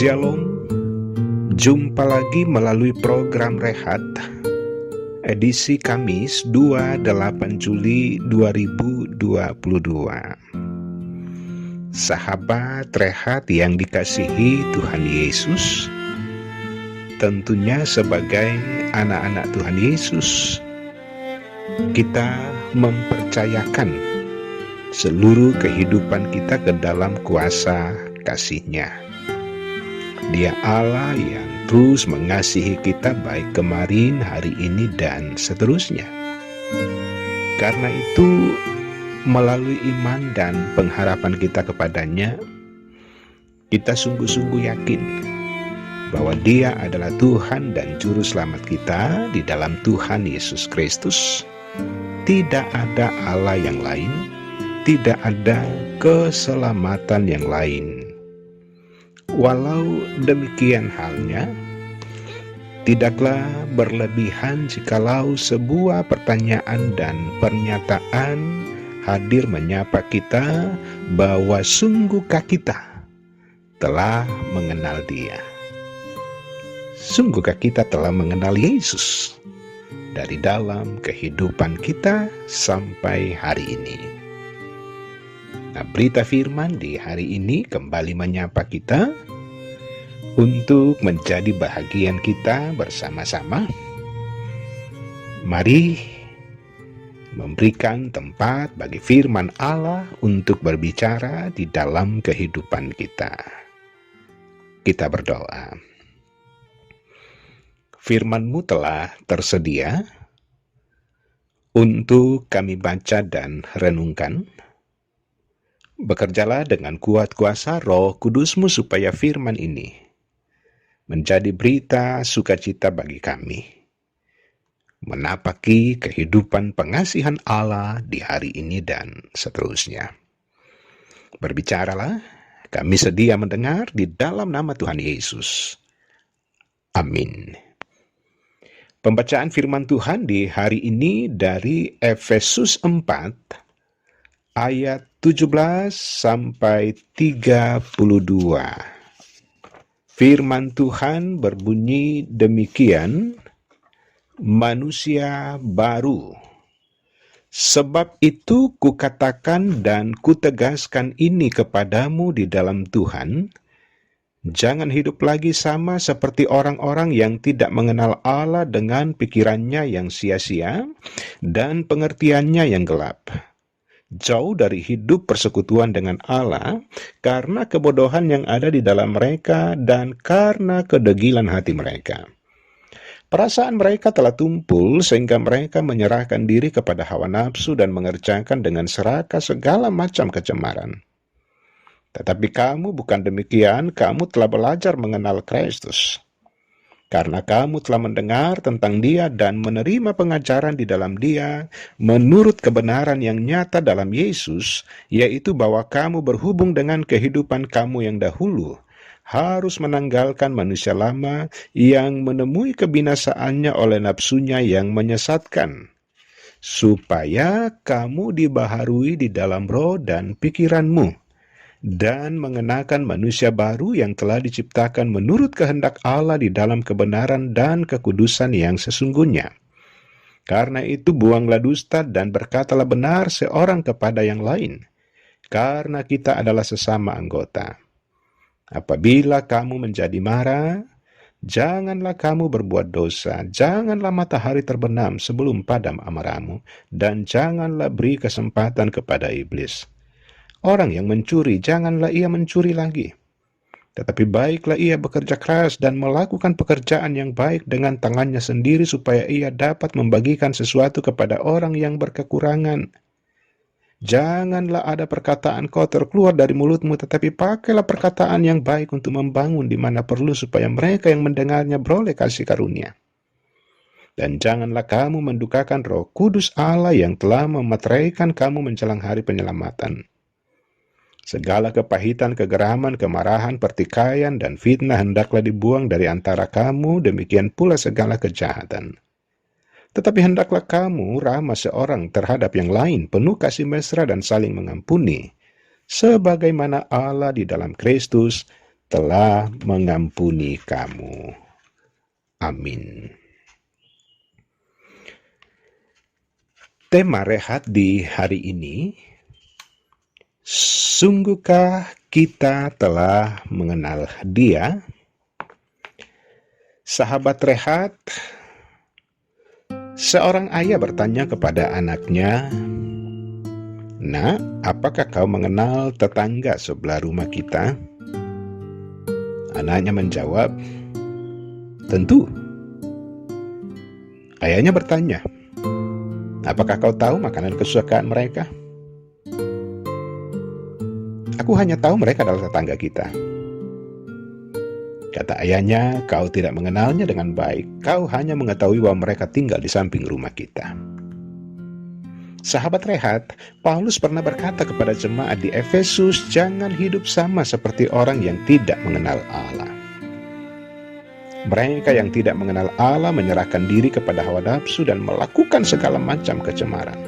Shalom, jumpa lagi melalui program Rehat, edisi Kamis 28 Juli 2022. Sahabat Rehat yang dikasihi Tuhan Yesus, tentunya sebagai anak-anak Tuhan Yesus, kita mempercayakan seluruh kehidupan kita ke dalam kuasa kasih-Nya. Dia Allah yang terus mengasihi kita baik kemarin, hari ini, dan seterusnya. Karena itu, melalui iman dan pengharapan kita kepadanya, kita sungguh-sungguh yakin bahwa Dia adalah Tuhan dan Juru Selamat kita di dalam Tuhan Yesus Kristus. Tidak ada Allah yang lain, tidak ada keselamatan yang lain. Walau demikian halnya, tidaklah berlebihan jikalau sebuah pertanyaan dan pernyataan hadir menyapa kita bahwa sungguhkah kita telah mengenal Dia? Sungguhkah kita telah mengenal Yesus dari dalam kehidupan kita sampai hari ini? Nah, berita firman di hari ini kembali menyapa kita untuk menjadi bahagian kita bersama-sama. Mari memberikan tempat bagi firman Allah untuk berbicara di dalam kehidupan kita. Kita berdoa. Firman-Mu telah tersedia untuk kami baca dan renungkan. Bekerjalah dengan kuat kuasa Roh Kudus-Mu supaya firman ini menjadi berita sukacita bagi kami, menapaki kehidupan pengasihan Allah di hari ini dan seterusnya. Berbicaralah, kami sedia mendengar di dalam nama Tuhan Yesus. Amin. Pembacaan firman Tuhan di hari ini dari Efesus 4 ayat 17 sampai 32. Firman Tuhan berbunyi demikian, manusia baru. Sebab itu kukatakan dan kutegaskan ini kepadamu di dalam Tuhan, jangan hidup lagi sama seperti orang-orang yang tidak mengenal Allah dengan pikirannya yang sia-sia dan pengertiannya yang gelap. Jauh dari hidup persekutuan dengan Allah karena kebodohan yang ada di dalam mereka dan karena kedegilan hati mereka. Perasaan mereka telah tumpul sehingga mereka menyerahkan diri kepada hawa nafsu dan mengerjakan dengan serakah segala macam kecemaran. Tetapi kamu bukan demikian, kamu telah belajar mengenal Kristus. Karena kamu telah mendengar tentang Dia dan menerima pengajaran di dalam Dia, menurut kebenaran yang nyata dalam Yesus, yaitu bahwa kamu berhubung dengan kehidupan kamu yang dahulu, harus menanggalkan manusia lama yang menemui kebinasaannya oleh nafsunya yang menyesatkan, supaya kamu dibaharui di dalam roh dan pikiranmu, dan mengenakan manusia baru yang telah diciptakan menurut kehendak Allah di dalam kebenaran dan kekudusan yang sesungguhnya. Karena itu buanglah dusta dan berkatalah benar seorang kepada yang lain, karena kita adalah sesama anggota. Apabila kamu menjadi marah, janganlah kamu berbuat dosa, janganlah matahari terbenam sebelum padam amarahmu, dan janganlah beri kesempatan kepada iblis. Orang yang mencuri, janganlah ia mencuri lagi. Tetapi baiklah ia bekerja keras dan melakukan pekerjaan yang baik dengan tangannya sendiri supaya ia dapat membagikan sesuatu kepada orang yang berkekurangan. Janganlah ada perkataan kotor keluar dari mulutmu, tetapi pakailah perkataan yang baik untuk membangun di mana perlu supaya mereka yang mendengarnya beroleh kasih karunia. Dan janganlah kamu mendukakan Roh Kudus Allah yang telah memeteraikan kamu menjelang hari penyelamatan. Segala kepahitan, kegeraman, kemarahan, pertikaian, dan fitnah hendaklah dibuang dari antara kamu, demikian pula segala kejahatan. Tetapi hendaklah kamu ramah seorang terhadap yang lain, penuh kasih mesra dan saling mengampuni, sebagaimana Allah di dalam Kristus telah mengampuni kamu. Amin. Tema rehat di hari ini, sungguhkah kita telah mengenal Dia? Sahabat rehat, seorang ayah bertanya kepada anaknya, "Nak, apakah kau mengenal tetangga sebelah rumah kita?" Anaknya menjawab, "Tentu." Ayahnya bertanya, "Apakah kau tahu makanan kesukaan mereka?" "Aku hanya tahu mereka adalah tetangga kita." Kata ayahnya, "Kau tidak mengenalnya dengan baik. Kau hanya mengetahui bahwa mereka tinggal di samping rumah kita." Sahabat rehat, Paulus pernah berkata kepada jemaat di Efesus, jangan hidup sama seperti orang yang tidak mengenal Allah. Mereka yang tidak mengenal Allah menyerahkan diri kepada hawa nafsu dan melakukan segala macam kecemaran.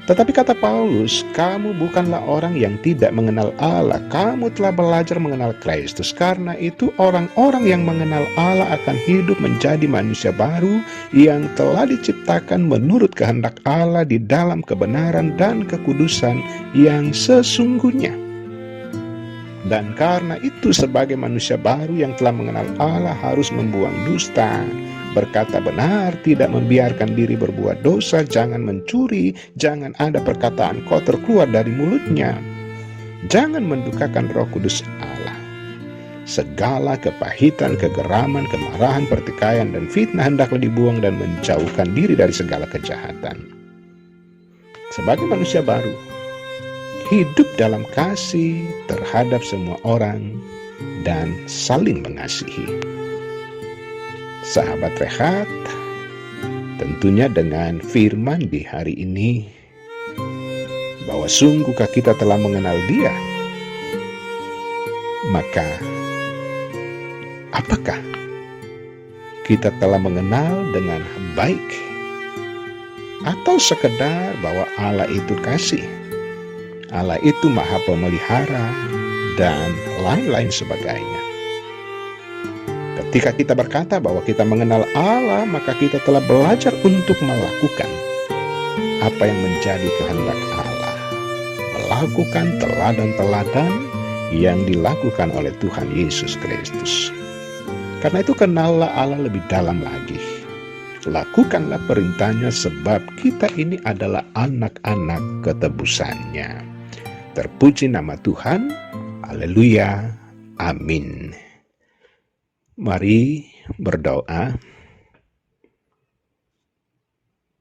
Tetapi kata Paulus, kamu bukanlah orang yang tidak mengenal Allah, kamu telah belajar mengenal Kristus. Karena itu orang-orang yang mengenal Allah akan hidup menjadi manusia baru yang telah diciptakan menurut kehendak Allah di dalam kebenaran dan kekudusan yang sesungguhnya. Dan karena itu sebagai manusia baru yang telah mengenal Allah harus membuang dusta, berkata benar, tidak membiarkan diri berbuat dosa, jangan mencuri, jangan ada perkataan kotor keluar dari mulutnya, jangan mendukakan Roh Kudus Allah. Segala kepahitan, kegeraman, kemarahan, pertikaian, dan fitnah hendaklah dibuang dan menjauhkan diri dari segala kejahatan. Sebagai manusia baru, hidup dalam kasih terhadap semua orang dan saling mengasihi. Sahabat rehat, tentunya dengan firman di hari ini, bahwa sungguhkah kita telah mengenal Dia? Maka, apakah kita telah mengenal dengan baik? Atau sekedar bahwa Allah itu kasih? Allah itu maha pemelihara, dan lain-lain sebagainya. Ketika kita berkata bahwa kita mengenal Allah, maka kita telah belajar untuk melakukan apa yang menjadi kehendak Allah. Melakukan teladan-teladan yang dilakukan oleh Tuhan Yesus Kristus. Karena itu kenallah Allah lebih dalam lagi. Lakukanlah perintahnya sebab kita ini adalah anak-anak ketebusannya. Terpuji nama Tuhan, haleluya, amin. Mari berdoa.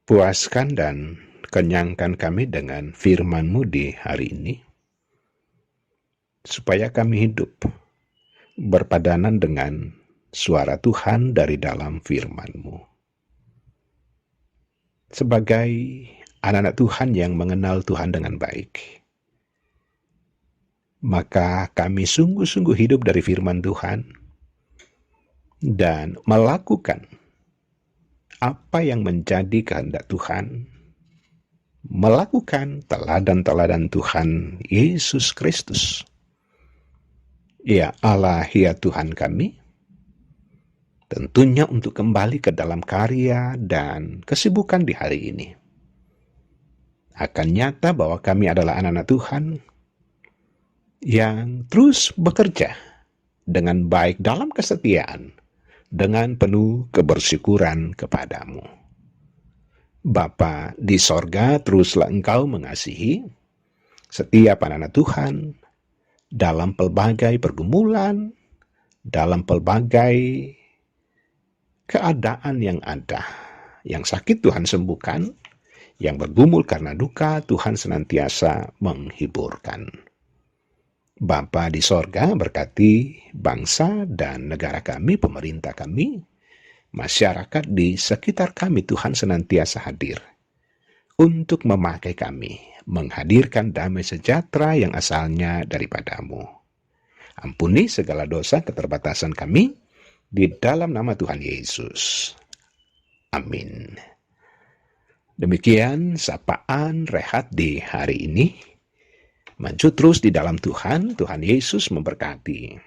Puaskan dan kenyangkan kami dengan firman-Mu di hari ini, supaya kami hidup berpadanan dengan suara Tuhan dari dalam firman-Mu. Sebagai anak-anak Tuhan yang mengenal Tuhan dengan baik, maka kami sungguh-sungguh hidup dari firman Tuhan dan melakukan apa yang menjadi kehendak Tuhan, melakukan teladan-teladan Tuhan Yesus Kristus. Ya Allah, ya Tuhan kami, tentunya untuk kembali ke dalam karya dan kesibukan di hari ini. Akan nyata bahwa kami adalah anak-anak Tuhan yang terus bekerja dengan baik dalam kesetiaan, dengan penuh kebersyukuran kepadamu. Bapa di sorga, teruslah Engkau mengasihi setiap anak-anak Tuhan dalam pelbagai pergumulan, dalam pelbagai keadaan yang ada. Yang sakit Tuhan sembuhkan, yang bergumul karena duka Tuhan senantiasa menghiburkan. Bapa di sorga, berkati bangsa dan negara kami, pemerintah kami, masyarakat di sekitar kami. Tuhan senantiasa hadir untuk memakai kami, menghadirkan damai sejahtera yang asalnya daripada-Mu. Ampuni segala dosa keterbatasan kami, di dalam nama Tuhan Yesus. Amin. Demikian sapaan rehat di hari ini. Maju terus di dalam Tuhan. Tuhan Yesus memberkati.